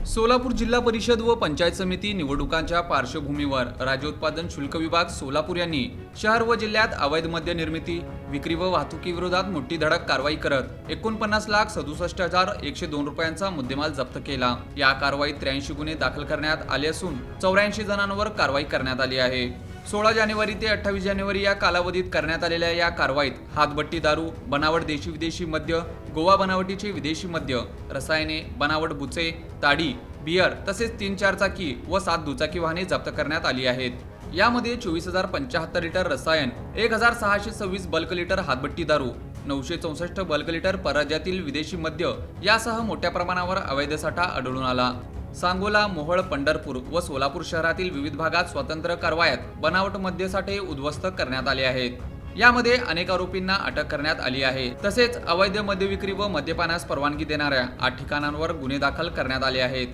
सोलापूर जिल्हा परिषद व पंचायत समिती निवडणुकांच्या पार्श्वभूमीवर राज्य उत्पादन शुल्क विभाग सोलापूर यांनी शहर व जिल्ह्यात अवैध मद्य निर्मिती, विक्री व वाहतुकीविरोधात मोठी धडक कारवाई करत 49,67,102 रुपयांचा मुद्देमाल जप्त केला। या कारवाईत 83 गुन्हे दाखल करण्यात आले असून 84 जणांवर कारवाई करण्यात आली आहे। 16 जानेवारी ते 28 जानेवारी या कालावधीत करण्यात आलेल्या या कारवाईत हातभट्टी दारू, बनावट देशी विदेशी मद्य, गोवा बनावटीचे विदेशी मद्य, रसायने, बनावट बुचे, ताडी, बियर तसेच 3-4 चाकी व 7 दुचाकी वाहने जप्त करण्यात आली आहेत। यामध्ये 24,075 लिटर रसायन, 1,626 बल्क लिटर हातभट्टी दारू, 964 बल्क लिटर परराज्यातील विदेशी मद्य यासह मोठ्या प्रमाणावर अवैध साठा आढळून आला। सांगोला, मोहोळ, पंढरपूर व सोलापूर शहरातील विविध भागात स्वतंत्र कारवायात बनावट मद्यसाठे उद्ध्वस्त करण्यात आले आहेत। यामध्ये अनेक आरोपींना अटक करण्यात आली आहे। तसेच अवैध मद्य विक्री व मद्यपानास परवानगी देणाऱ्या 8 ठिकाणांवर गुन्हे दाखल करण्यात आले आहेत।